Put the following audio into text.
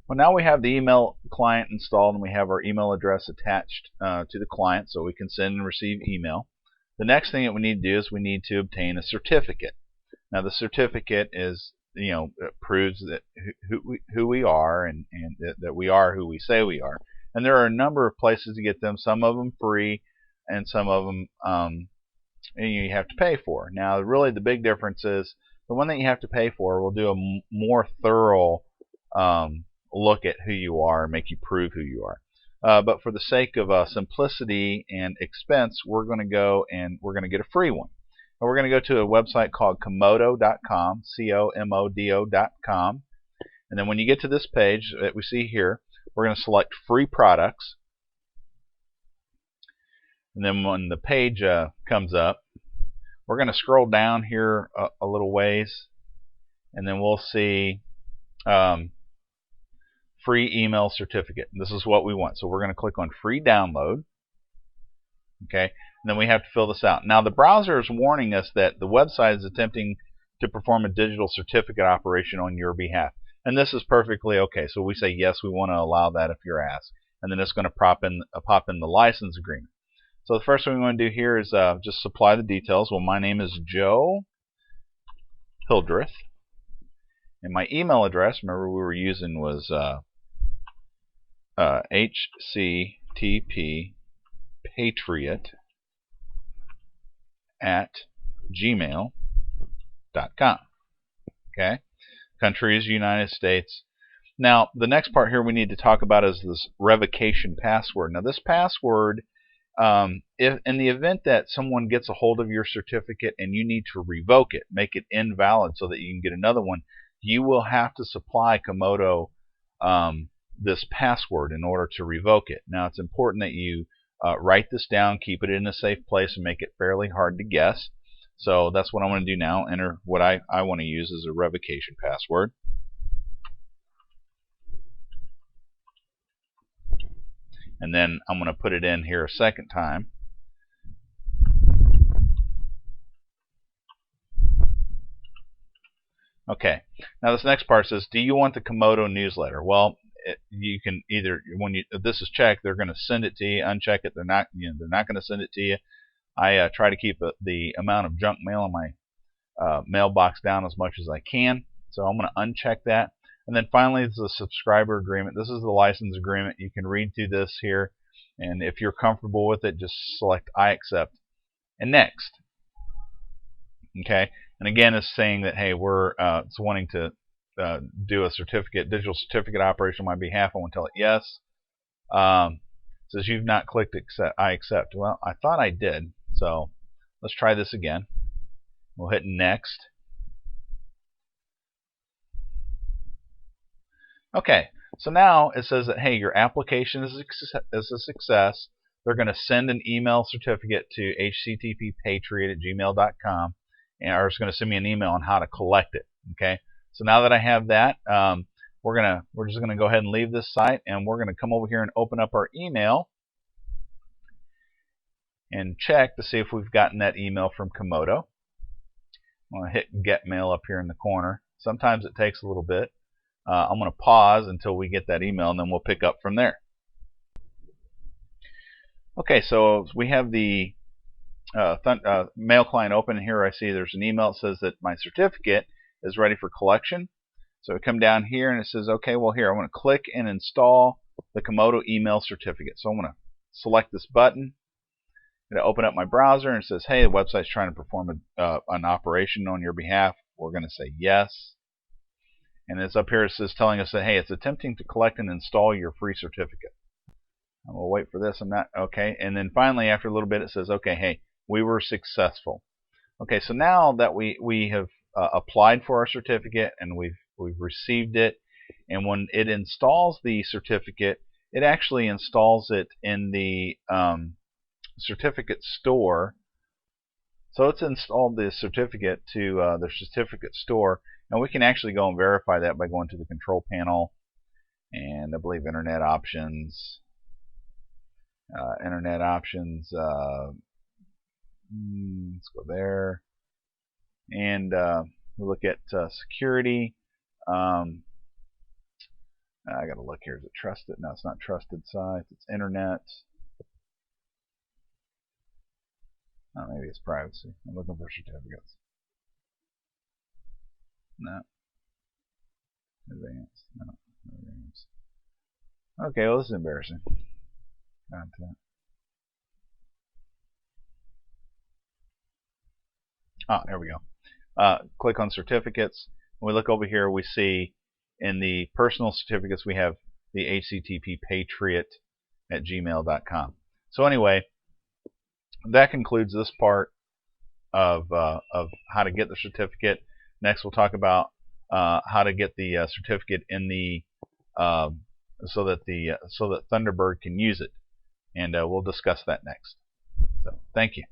Well, now we have the email client installed and we have our email address attached to the client so we can send and receive email. The next thing that we need to do is we need to obtain a certificate. Now the certificate is, it proves that who we are and that we are who we say we are. And there are a number of places to get them, some of them free and some of them you have to pay for. Now really the big difference is the one that you have to pay for will do a more thorough look at who you are and make you prove who you are. But for the sake of simplicity and expense, we're going to go and we're going to get a free one. And we're going to go to a website called Comodo.com, COMODO.com. And then when you get to this page that we see here, we're going to select free products. And then when the page comes up, we're going to scroll down here a little ways, and then we'll see free email certificate. This is what we want. So we're going to click on free download. Okay, and then we have to fill this out. Now the browser is warning us that the website is attempting to perform a digital certificate operation on your behalf. And this is perfectly okay. So we say yes, we want to allow that if you're asked. And then it's going to pop in the license agreement. So the first thing we want to do here is just supply the details. Well, my name is Joe Hildreth. And my email address, remember we were using was hctppatriot@gmail.com. Okay, country is United States. Now the next part here we need to talk about is this revocation password. Now this password, if in the event that someone gets a hold of your certificate and you need to revoke it, make it invalid so that you can get another one, you will have to supply Comodo this password in order to revoke it. Now it's important that you write this down, keep it in a safe place, and make it fairly hard to guess. So that's what I want to do now. Enter what I want to use as a revocation password. And then I'm going to put it in here a second time. Okay, now this next part says, do you want the Comodo newsletter? Well, you can either, if this is checked, they're going to send it to you. Uncheck it, they're not going to send it to you. I try to keep the amount of junk mail in my mailbox down as much as I can. So I'm going to uncheck that. And then finally, it's the subscriber agreement. This is the license agreement. You can read through this here, and if you're comfortable with it, just select I accept and next. Okay, and again, it's saying that hey, it's wanting to do a digital certificate operation on my behalf. I want to tell it yes. It says you've not clicked accept. I accept. Well, I thought I did. So let's try this again. We'll hit next. Okay, so now it says that hey, your application is a success. They're going to send an email certificate to hctppatriot@gmail.com, and it's going to send me an email on how to collect it. Okay, so now that I have that, we're just going to go ahead and leave this site, and we're going to come over here and open up our email and check to see if we've gotten that email from Comodo. I'm going to hit Get Mail up here in the corner. Sometimes it takes a little bit. I'm going to pause until we get that email, and then we'll pick up from there. Okay, so we have the mail client open, and here I see there's an email that says that my certificate is ready for collection. So I come down here and it says, okay, well here, I want to click and install the Comodo email certificate. So I'm going to select this button. I'm going to open up my browser, and it says, hey, the website's trying to perform an operation on your behalf. We're going to say yes. And it's up here, it says telling us that, hey, it's attempting to collect and install your free certificate. And we'll wait for this. I'm not, okay. And then finally, after a little bit, it says, okay, hey, we were successful. Okay, so now that we have applied for our certificate and we've received it, and when it installs the certificate, it actually installs it in the certificate store. So it's installed the certificate to the certificate store, and we can actually go and verify that by going to the control panel, and I believe internet options. Let's go there, and we look at security. I got to look here. Is it trusted? No, it's not trusted sites. It's internet. Oh, maybe it's privacy. I'm looking for certificates. No. Advanced. No. Advanced. Okay, well, this is embarrassing. Content. There we go. Click on certificates. When we look over here, we see in the personal certificates we have the http://patriot@gmail.com. So anyway, that concludes this part of how to get the certificate. Next, we'll talk about how to get the certificate in the so that Thunderbird can use it, and we'll discuss that next. So, thank you.